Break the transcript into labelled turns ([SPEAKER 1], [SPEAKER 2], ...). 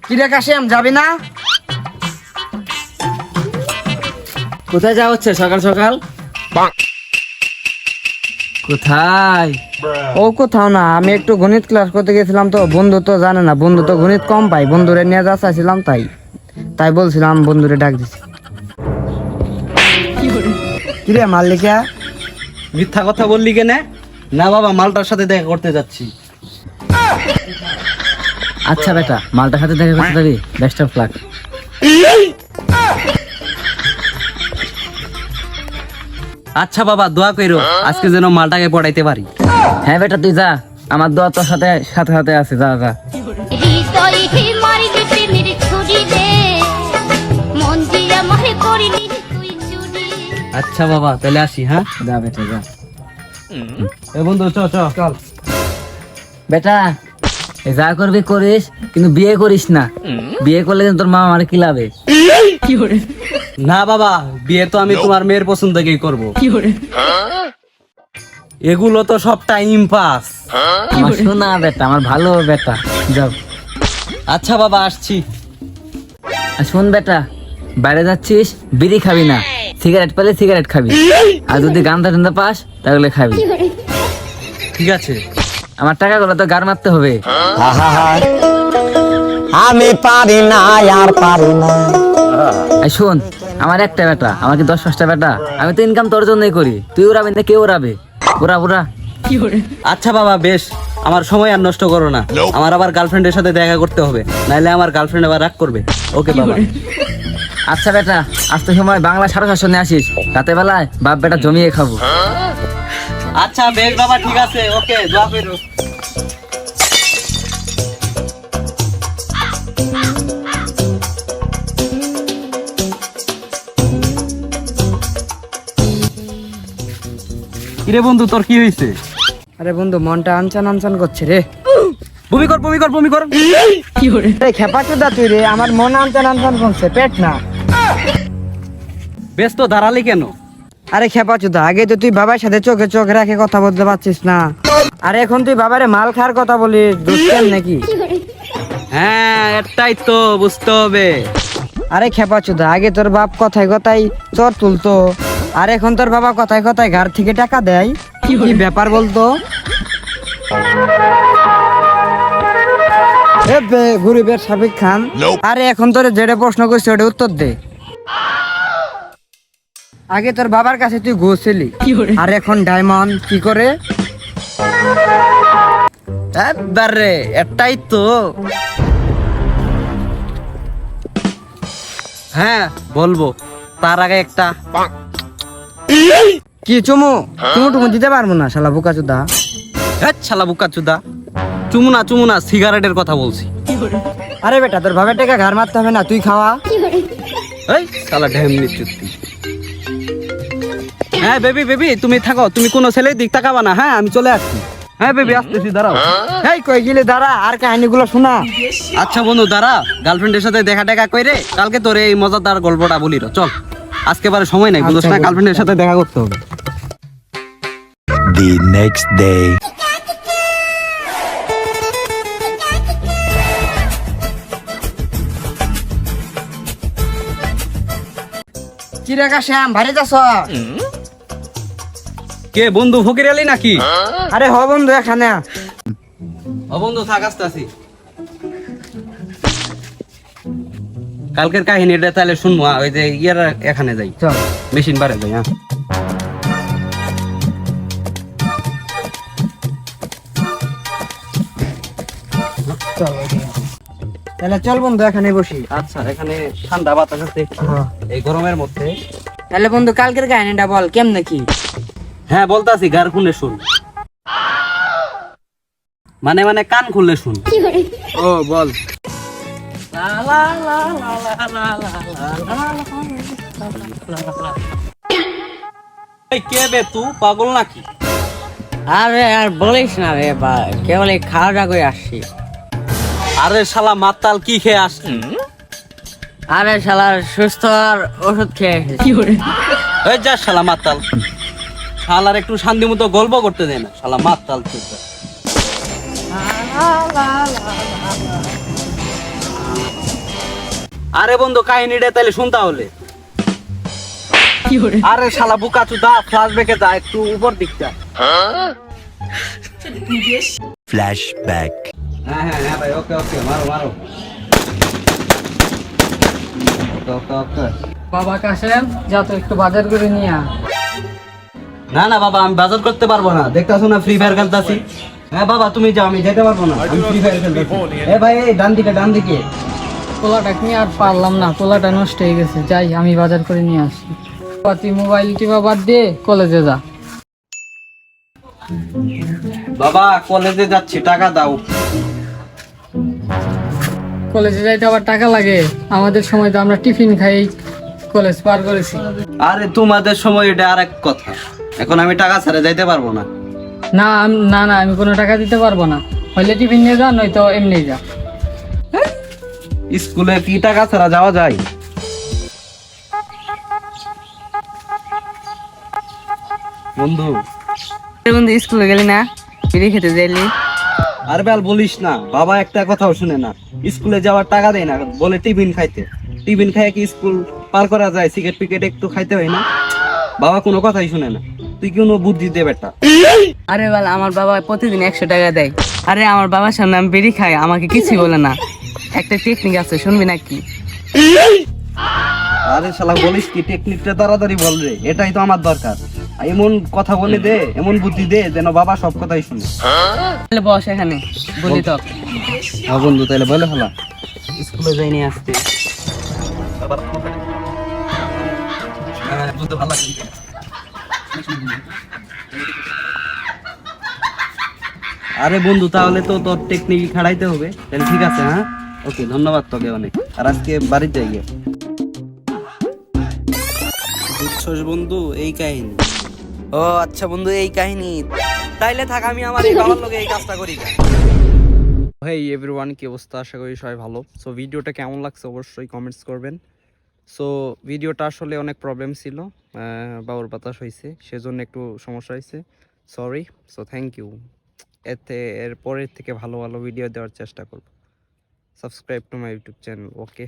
[SPEAKER 1] কিরে কাশেম যাবি না? কোথায় যাওয়া হচ্ছে সকাল সকাল? কোথায়? ও কোথাও না, আমি একটু গণিত ক্লাস করতে গেছিলাম তো, বন্ধু তো জানে না, বন্ধু তো গণিত কম পাই, বন্ধুরে নিয়ে যা চাইছিলাম তাই বলছিলাম বন্ধুরে ডাক দিছি। কিরে মাল্লিকা?
[SPEAKER 2] মিথ্যা কথা বললি কেনে? না বাবা, মালটার সাথে দেখা করতে যাচ্ছি।
[SPEAKER 1] আচ্ছা বেটা, মালটার সাথে দেখা করতে যাবি? Best of luck.
[SPEAKER 2] আচ্ছা বাবা, দোয়া কইরো আজকে যেন মালটাকে পড়াইতে পারি।
[SPEAKER 1] হ্যাঁ বেটা তুই যা, আমার দোয়া তোর সাথে সাথে সাথে আছে, যা যা।
[SPEAKER 2] আচ্ছা বাবা, তাহলে আসি। হ্যাঁ
[SPEAKER 1] যা বেটা যা।
[SPEAKER 2] এ বন্ধু, চল।
[SPEAKER 1] বেটা যা করবি করিস, কিন্তু বিয়ে করিস না। বিয়ে করলে কিন্তু তোর মা আমার কি লাভে?
[SPEAKER 2] না বাবা, বিয়ে তো আমি তোমার মেয়ের পছন্দকেই করবো। এগুলো তো সব টাইম পাস।
[SPEAKER 1] আমার শোনা বেটা, আমার ভালো বেটা, যাও।
[SPEAKER 2] আচ্ছা বাবা, আসছি।
[SPEAKER 1] আর শোন বেটা, বাইরে যাচ্ছিস বিড়ি খাবি না, সিগারেট পেলে সিগারেট খাবি, আর যদি গান্দা টান্দা পাস তাহলে খাবি।
[SPEAKER 2] ঠিক আছে।
[SPEAKER 1] আমার টাকাগুলো তো গার মারতে হবে।
[SPEAKER 3] আমি পারি না, আর পারি না।
[SPEAKER 1] আর শোন, আমার একটা বেটা, আমার কি 10-5টা বেটা? আমি তো ইনকাম তোর জন্যই করি, তুই ওরাবি না, কেউ ওরাবে? ওরা
[SPEAKER 2] আচ্ছা বাবা, বেশ, আমার সময় আর নষ্ট করো না। আমার আবার গার্লফ্রেন্ডের সাথে দেখা করতে হবে, নাইলে আমার গার্লফ্রেন্ড আবার রাগ করবে। ওকে বাবা।
[SPEAKER 1] আচ্ছা বেটা, আসতে সময় বাংলা 750 নিয়ে আসিস, রাতে বেলায় বাপ বেটা জমিয়ে খাবো।
[SPEAKER 2] আচ্ছা বেশ বাবা, ঠিক আছে। ওকে, দোয়া করো। কিরে বন্ধু, তোর কি হয়েছে?
[SPEAKER 1] আরে বন্ধু, মনটা আনচান আনচান করছে রে।
[SPEAKER 2] বমি কর।
[SPEAKER 1] খেপা চোদা তুই রে, আমার মন আনচান আনচান করছে, পেট না।
[SPEAKER 2] বেশ, তো দাঁড়ালি কেন?
[SPEAKER 1] আরে খেপা চোদা, আগে তো তুই বাবার সাথে চোখে চোখ রাখে কথা বলতে পারছিস না, আর এখন তুই বাবারে মাল খাওয়ার কথা বলিস, বুঝছেন নাকি?
[SPEAKER 2] হ্যাঁ, এটাই তো বুঝতে হবে।
[SPEAKER 1] আরে খেপা চোদা, আগে তোর বাপ কথায় কথায় চর তুলতো, আর এখন তোর বাবা কথায় কথায় ঘর থেকে টাকা দেয়। কি ব্যাপার বলতো? গরিবের সাবিক খান। আরে এখন তোর যেটা প্রশ্ন করছিস ওটা উত্তর দে। আগে তোর বাবার কাছে তুই ঘুরছিলি, আর এখন ডায়মন্ড কি করে?
[SPEAKER 2] এবারে এটাই তো। হ্যাঁ বলবো, তার আগে একটা
[SPEAKER 1] কি চুমু টুমু দিতে পারবো না, শালা বোকা চোদা।
[SPEAKER 2] শালা বুকা চুদা। চুমু না, সিগারেটের কথা বলছি।
[SPEAKER 1] আরে বেটা, তোর বাবার টাকা ঘর মারতে হবে না, তুই খাওয়া।
[SPEAKER 2] এই শালা ঢেমনি চুত্তি। হ্যাঁ বেবি, তুমি থাকো, তুমি কোনো ছেলের দিক তাকাবা না। হ্যাঁ, আমি চলে আসছি। হ্যাঁ বেবি, আসতেছি, দাঁড়াও।
[SPEAKER 1] এই কই গেলে দাঁড়া, আর কাহিনীগুলো শোনা।
[SPEAKER 2] আচ্ছা বন্ধু, দাঁড়া, গার্লফ্রেন্ডের সাথে দেখা কইরে কালকে তোর এই মজাদার গল্পটা বলি। চল, আজকে বারে সময় নাই, বুঝছ না, গার্লফ্রেন্ডের সাথে দেখা করতে হবে।
[SPEAKER 3] The next day.
[SPEAKER 1] কি রে কাশেম, ভারী যাস?
[SPEAKER 2] কে বন্ধু, ফকির আলী নাকি?
[SPEAKER 1] আরে হ বন্ধু, এখানে
[SPEAKER 2] ও বন্ধু, থাক, আসতেছি। কালকের কাহিনীটা তাহলে শুনবো। ওই যে ইয়ার এখানে যাই,
[SPEAKER 1] চল।
[SPEAKER 2] মেশিন বারে যাই। হ্যাঁ,
[SPEAKER 1] তাহলে চল বন্ধু, এখানে বসি।
[SPEAKER 2] আচ্ছা, এখানে ঠান্ডা বাতাস আছে এই গরমের মধ্যে।
[SPEAKER 1] তাহলে বন্ধু, কালকের কাহিনীটা বল, কেমনে কি?
[SPEAKER 2] হ্যাঁ বলতাছি, গার খুলে শুন, মানে কান খুললে শুন।
[SPEAKER 1] ও বল।
[SPEAKER 2] এই কে বে, তুই পাগল নাকি?
[SPEAKER 1] আরে আর বলিস না রে, কেবল এই খাওয়া দাওয়া করে আসছি।
[SPEAKER 2] আরে শালা মাতাল, কি খেয়ে আসছি?
[SPEAKER 1] আরে শালার সুস্থ আর ওষুধ খেয়ে এসেছি।
[SPEAKER 2] এই যা শালা মাতাল, শালার একটু শান্তি মতো গল্প করতে দেয় না, শালা মাতাল চুপ। আরে বন্ধু কাহিনীটা তাহলে শুনতা হলে আরে শালা বুকা চুদা ফ্ল্যাশব্যাকে যা একটু উপর দিকটা
[SPEAKER 3] Flashback.
[SPEAKER 2] হ্যাঁ হ্যাঁ হ্যাঁ ভাই ওকে ওকে মারো মারো ওকে ওকে ওকে
[SPEAKER 1] বাবা কাশেম যা তো একটু বাজার করে নিয়ে আয়।
[SPEAKER 2] না না বাবা আমি বাজার করতে পারবো না দেখতাছো না ফ্রি ফায়ার খেলতাছি হ্যাঁ বাবা তুমি যাও আমি যেতে পারবো না আমি ফ্রি ফায়ার খেলতাছি এ ভাই এই ডান দিকে
[SPEAKER 1] পোলাটা নিয়ে আর পারলাম না, পোলাটা নষ্ট হয়ে গেছে, যাই আমি বাজার করে নিয়ে আসি। তুই মোবাইল টিপা বাদ দিয়ে কলেজে যা।
[SPEAKER 2] বাবা কলেজে যাচ্ছি টাকা দাও
[SPEAKER 1] কলেজে যাইতে আবার টাকা লাগে? আমাদের সময় তো আমরা টিফিন খাই কলেজ পার করেছি।
[SPEAKER 2] আরে তোমাদের সময় এটা আরেক কথা এখন আমি টাকা ছাড়া যাইতে পারবো না
[SPEAKER 1] না না না আমি কোনো টাকা দিতে পারবো না, হইলে টিফিন নিয়ে যা, নয়তো এমনি যা।
[SPEAKER 2] স্কুলে কি টাকা ছাড়া যাওয়া যায় বন্ধু
[SPEAKER 1] বন্ধু স্কুলে গেলি না, ফিরে খেতে যাইলি?
[SPEAKER 2] আর বেল বলিস না বাবা একটা কথাও শুনে না স্কুলে যাওয়ার টাকা দেয় না বলে টিফিন খাইতে টিফিন খাইয়ে কি স্কুল পার করা যায় সিগারেট পিকেট একটু খাইতে হয় না বাবা কোনো কথাই শুনে না তুই কোনো বুদ্ধি দে বেটা
[SPEAKER 1] আরে বল আমার বাবা প্রতিদিন 100 টাকা দেয়। আরে আমার বাবার সামনে আমি বিড়ি খাই, আমাকে কিছুই বলে না। একটা টেকনিক আছে, শুনবি নাকি?
[SPEAKER 2] আরে শালা বলিস কি টেকনিকটা তাড়াতাড়ি বল রে এটাই তো আমার দরকার এমন কথা বলে দে এমন বুদ্ধি দে যেন বাবা সব কথাই শুনে
[SPEAKER 1] তাহলে বস এখানে, বলি তো।
[SPEAKER 2] হ্যাঁ বন্ধু তাহলে বলে হলা স্কুলে যাইনি আসতে আরে বন্ধু তাহলে তো তোর টেকনিক খাড়াইতে হবে তাহলে ঠিক আছে হ্যাঁ ওকে ধন্যবাদ তোকে অনেক আর আজকে বাড়িতে যাই বুঝছস বন্ধু এই কাহিনী
[SPEAKER 4] ও আচ্ছা বন্ধু এই কাহিনী, তাইলে থাক আমি আমার এই বাবার লগে এই কাজটা করি।
[SPEAKER 2] হেই এভরিওয়ান কি অবস্থা আশা করি সবাই ভালো সো ভিডিওটা কেমন লাগছে অবশ্যই কমেন্টস করবেন সো ভিডিওটা আসলে অনেক প্রবলেম ছিল বাবুর বাতাস হয়েছে সেজন্য একটু সমস্যা হয়েছে সরি সো থ্যাংক ইউ এর পরের থেকে ভালো ভালো ভিডিও দেওয়ার চেষ্টা করব subscribe to my YouTube channel okay